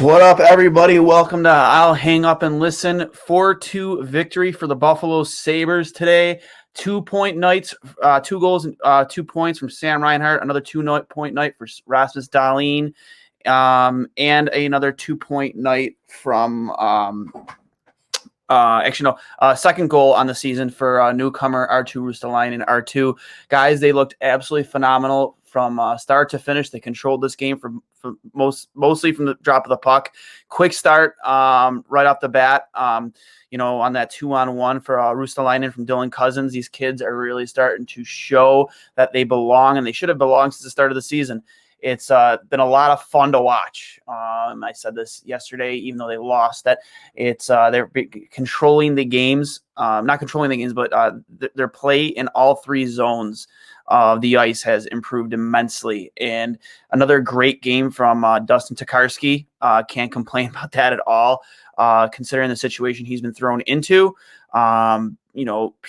What up, everybody? Welcome to I'll Hang Up and Listen. 4-2 victory for the Buffalo Sabres today. 2-point nights, 2 goals, 2 points from Sam Reinhart. Another 2-point night for Rasmus Dahlin, and another 2-point night from second goal on the season for newcomer Arttu Ruotsalainen. Arttu, guys, they looked absolutely phenomenal from start to finish. They controlled this game mostly from the drop of the puck. Quick start right off the bat. On that 2-on-1 for Ruotsalainen from Dylan Cousins. These kids are really starting to show that they belong, and they should have belonged since the start of the season. It's been a lot of fun to watch. I said this yesterday, even though they lost, that it's they're controlling the games, not controlling the games, but their play in all three zones of the ice has improved immensely. And another great game from Dustin Tokarski. Can't complain about that at all, considering the situation he's been thrown into.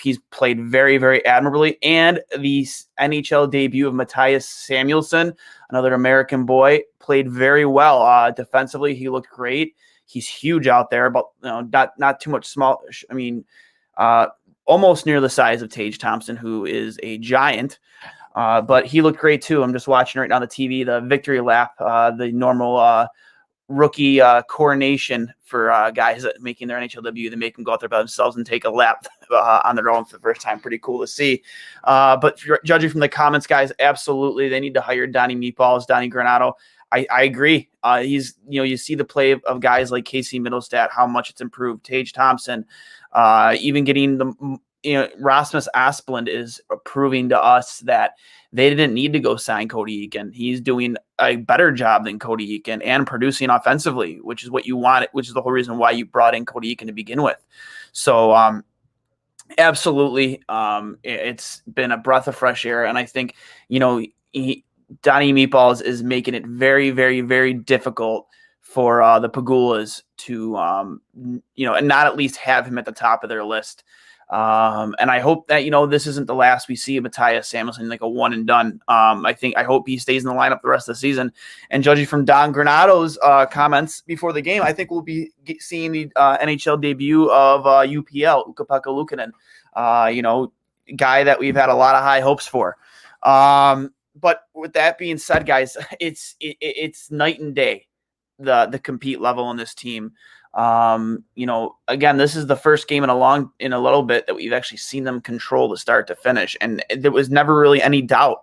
He's played very, very admirably. And the NHL debut of Mattias Samuelsson, another American boy, played very well. Defensively, he looked great. He's huge out there, but not too much small. I mean, almost near the size of Tage Thompson, who is a giant. But he looked great too. I'm just watching right now on the TV, the victory lap, the normal rookie coronation for guys that making their NHL debut. They make them go out there by themselves and take a lap on their own for the first time. Pretty cool to see. But judging from the comments, guys, absolutely, they need to hire Donny Meatballs, Donny Granato. I agree. He's, you see the play of guys like Casey Middlestat, how much it's improved. Tage Thompson, even getting the, Rasmus Asplund is proving to us that they didn't need to go sign Cody Eakin. He's doing a better job than Cody Eakin and producing offensively, which is what you want, which is the whole reason why you brought in Cody Eakin to begin with. So, absolutely, it's been a breath of fresh air. And I think, Donny Meatballs is making it very, very, very difficult for the Pagulas to, and not at least have him at the top of their list. And I hope that, this isn't the last we see of Mattias Samuelsson, like a one and done. I hope he stays in the lineup the rest of the season. And judging from Don Granato's comments before the game, I think we'll be seeing the NHL debut of UPL, Ukko-Pekka Luukkonen, guy that we've had a lot of high hopes for. But with that being said, guys, it's night and day, the compete level in this team. Again, this is the first game in a little bit that we've actually seen them control the start to finish. And there was never really any doubt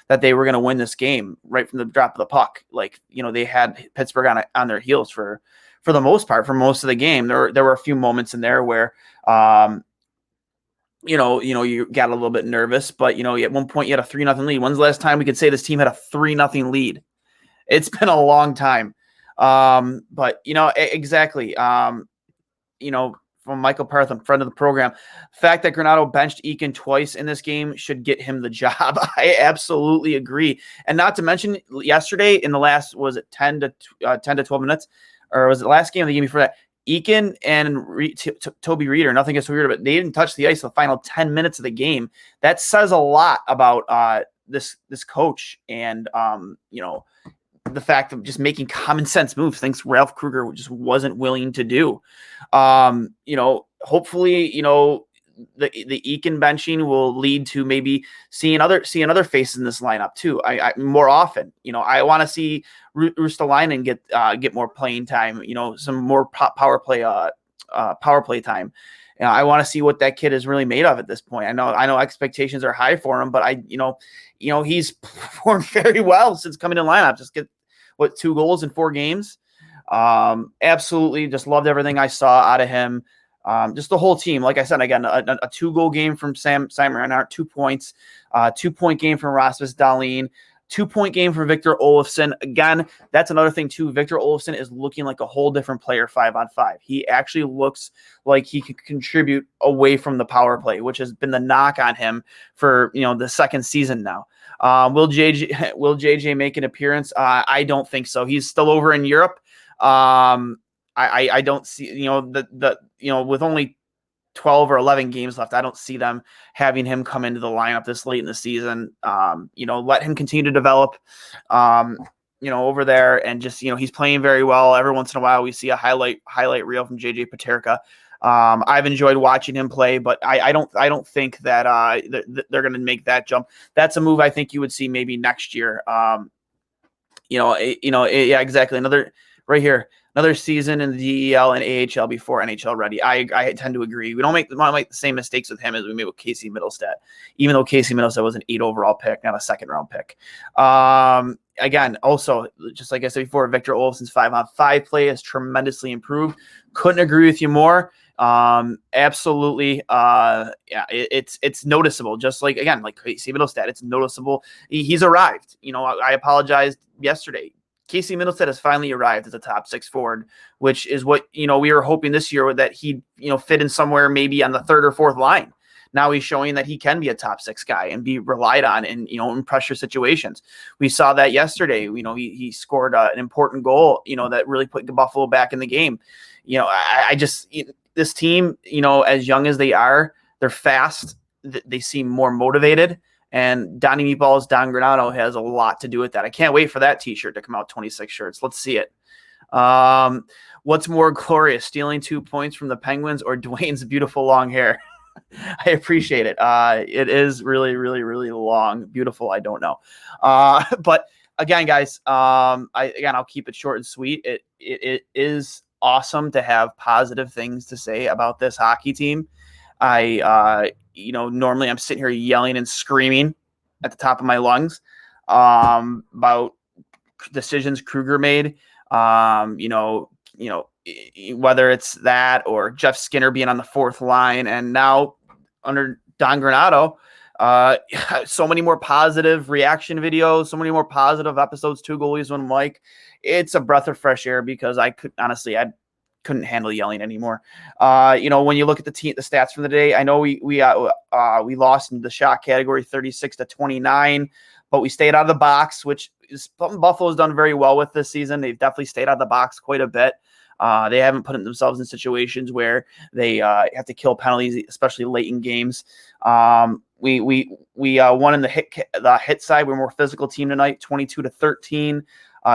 that they were going to win this game right from the drop of the puck. Like, they had Pittsburgh on their heels for the most part, for most of the game. There were a few moments in there where, you got a little bit nervous, but, at one point you had a 3-0 lead. When's the last time we could say this team had a 3-0 lead? It's been a long time. But exactly. From Michael Partham, friend of the program, the fact that Granato benched Eakin twice in this game should get him the job. I absolutely agree. And not to mention yesterday in the last, was it 10 to 12 minutes, or was it the last game of the game before that? Eakin and Toby Reeder, nothing against Reeder, but they didn't touch the ice the final 10 minutes of the game. That says a lot about this coach and the fact of just making common sense moves, things Ralph Kruger just wasn't willing to do. Hopefully, the Eakin benching will lead to maybe seeing other faces in this lineup too. I more often, I want to see Ruotsalainen get more playing time, some more power play time. I want to see what that kid is really made of at this point. I know expectations are high for him, but he's performed very well since coming in lineup. Just get 2 goals in 4 games. Absolutely, just loved everything I saw out of him. Just the whole team. Like I said, again, a 2-goal game from Sam Reinhart, 2 points, 2-point game from Rasmus Dahlin, 2-point game from Victor Olofsson. Again, that's another thing too. Victor Olofsson is looking like a whole different player 5-on-5. He actually looks like he could contribute away from the power play, which has been the knock on him for the second season now. Will JJ make an appearance? I don't think so. He's still over in Europe. I don't see with only 12 or 11 games left, I don't see them having him come into the lineup this late in the season. Let him continue to develop. over there, and just, he's playing very well. Every once in a while we see a highlight reel from JJ Paterka. I've enjoyed watching him play, but I don't think that they're going to make that jump. That's a move I think you would see maybe next year. Yeah, exactly. Another season in the DEL and AHL before NHL ready. I tend to agree. We don't make the same mistakes with him as we made with Casey Middlestat, even though Casey Middlestat was an 8 overall pick, not a second round pick. Again, also, just like I said before, Victor Olofsson's 5-on-5 play has tremendously improved. Couldn't agree with you more. Absolutely. It's noticeable. Just like Casey Middlestat, it's noticeable. He's arrived. I apologized yesterday. Casey Middlestat has finally arrived as a top 6 forward, which is what, we were hoping this year that he'd, fit in somewhere maybe on the 3rd or 4th line. Now he's showing that he can be a top 6 guy and be relied on in pressure situations. We saw that yesterday. He scored an important goal, that really put the Buffalo back in the game. This team, as young as they are, they're fast. They seem more motivated. And Donny Meatballs, Don Granato has a lot to do with that. I can't wait for that t-shirt to come out, 26 shirts. Let's see it. What's more glorious, stealing 2 points from the Penguins or Duane's beautiful long hair? I appreciate it. It is really, really, really long. Beautiful, I don't know. But again, guys, I'll keep it short and sweet. It is awesome to have positive things to say about this hockey team. Normally I'm sitting here yelling and screaming at the top of my lungs about decisions Kruger made. Whether it's that or Jeff Skinner being on the 4th line, and now under Don Granato, so many more positive reaction videos, so many more positive episodes, 2 goalies, 1 mic. It's a breath of fresh air because I couldn't handle yelling anymore. When you look at the stats from the day, I know we lost in the shot category 36-29, but we stayed out of the box, which is something Buffalo's done very well with this season. They've definitely stayed out of the box quite a bit. They haven't put themselves in situations where they have to kill penalties, especially late in games. We won in the hit side. We're a more physical team tonight, 22-13.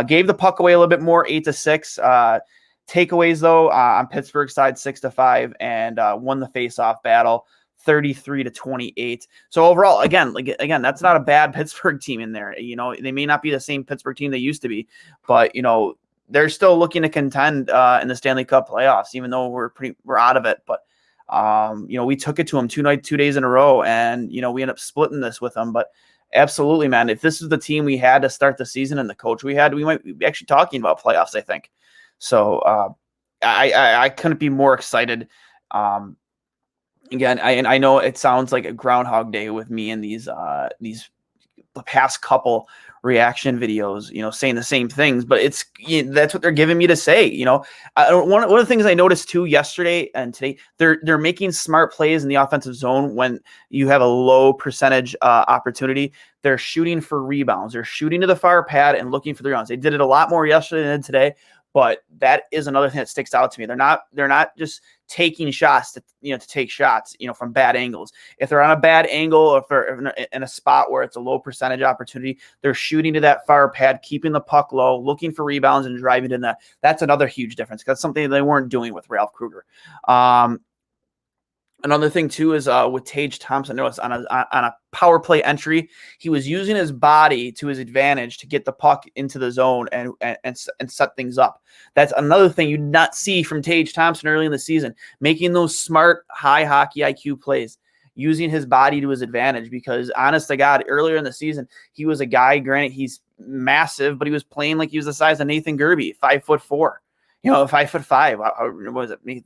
Gave the puck away a little bit more, 8-6. Takeaways though, on Pittsburgh's side, 6-5, and won the face-off battle, 33-28. So overall, again, that's not a bad Pittsburgh team in there. They may not be the same Pittsburgh team they used to be, but they're still looking to contend in the Stanley Cup playoffs, even though we're out of it. But we took it to them 2 days in a row, and we ended up splitting this with them. But absolutely, man, if this is the team we had to start the season and the coach we had, we might be actually talking about playoffs, I think. So I couldn't be more excited. Again, I know it sounds like a Groundhog Day with me in these the past couple reaction videos, saying the same things, but that's what they're giving me to say. One of the things I noticed too yesterday and today, they're making smart plays in the offensive zone when you have a low percentage opportunity. They're shooting for rebounds. They're shooting to the far pad and looking for the rebounds. They did it a lot more yesterday than today. But that is another thing that sticks out to me. They're not just taking shots to take shots, from bad angles. If they're on a bad angle, or if they're in a spot where it's a low percentage opportunity, they're shooting to that far pad, keeping the puck low, looking for rebounds and driving in that. That's another huge difference. That's something they weren't doing with Ralph Kruger. Another thing too is with Tage Thompson. I noticed on a power play entry, he was using his body to his advantage to get the puck into the zone and set things up. That's another thing you not see from Tage Thompson early in the season, making those smart, high hockey IQ plays, using his body to his advantage. Because honest to God, earlier in the season, he was a guy. Granted, he's massive, but he was playing like he was the size of Nathan Gerbe, 5'4". 5'5". What was it? He's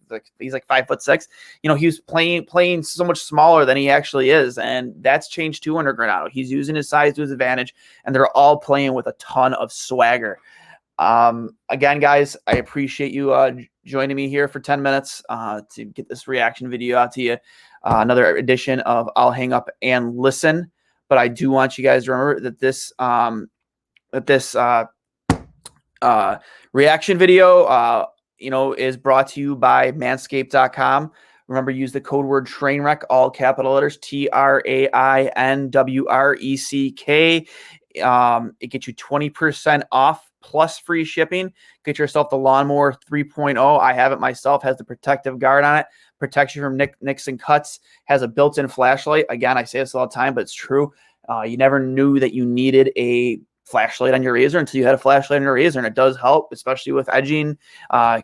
like 5'6". He was playing so much smaller than he actually is, and that's changed too under Granato. He's using his size to his advantage, and they're all playing with a ton of swagger. Again, guys, I appreciate you joining me here for 10 minutes to get this reaction video out to you. Another edition of I'll Hang Up and Listen. But I do want you guys to remember that this reaction video, is brought to you by manscaped.com. Remember, use the code word Trainwreck, all capital letters, TRAINWRECK. It gets you 20% off plus free shipping. Get yourself the Lawnmower 3.0. I have it myself. Has the protective guard on it. Protects you from nicks and cuts. Has a built-in flashlight. Again, I say this all the time, but it's true. You never knew that you needed a flashlight on your razor until you had a flashlight on your razor, and it does help, especially with edging,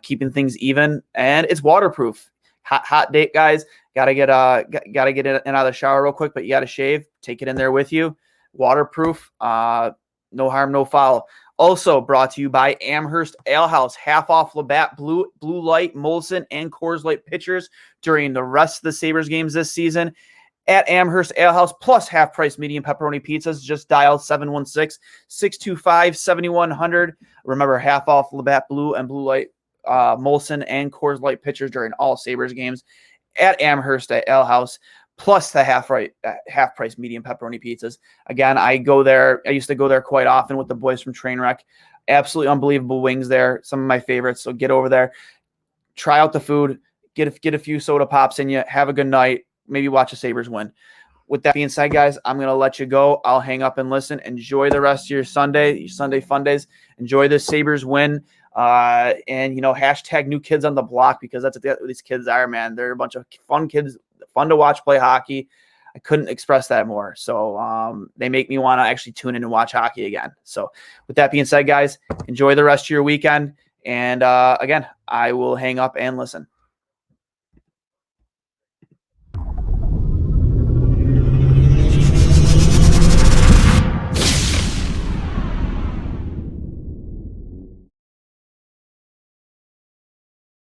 keeping things even, and it's waterproof. Hot date, guys. Gotta get in and out of the shower real quick, but you gotta shave. Take it in there with you. Waterproof. No harm, no foul. Also brought to you by Amherst Ale House. Half off Labatt Blue Light, Molson, and Coors Light pitchers during the rest of the Sabres games this season at Amherst Ale House, plus half-price medium pepperoni pizzas. Just dial 716-625-7100. Remember, half off Labatt Blue and Blue Light, Molson, and Coors Light pitchers during all Sabres games at Amherst Ale House, plus the half-price medium pepperoni pizzas. Again, I go there. I used to go there quite often with the boys from Trainwreck. Absolutely unbelievable wings there. Some of my favorites. So get over there, try out the food, get a few soda pops in you, have a good night. Maybe watch the Sabres win. With that being said, guys, I'm going to let you go. I'll hang up and listen. Enjoy the rest of your Sunday fun days. Enjoy the Sabres win. And, hashtag new kids on the block, because that's what these kids are, man. They're a bunch of fun kids, fun to watch play hockey. I couldn't express that more. So they make me want to actually tune in and watch hockey again. So with that being said, guys, enjoy the rest of your weekend. And again, I will hang up and listen.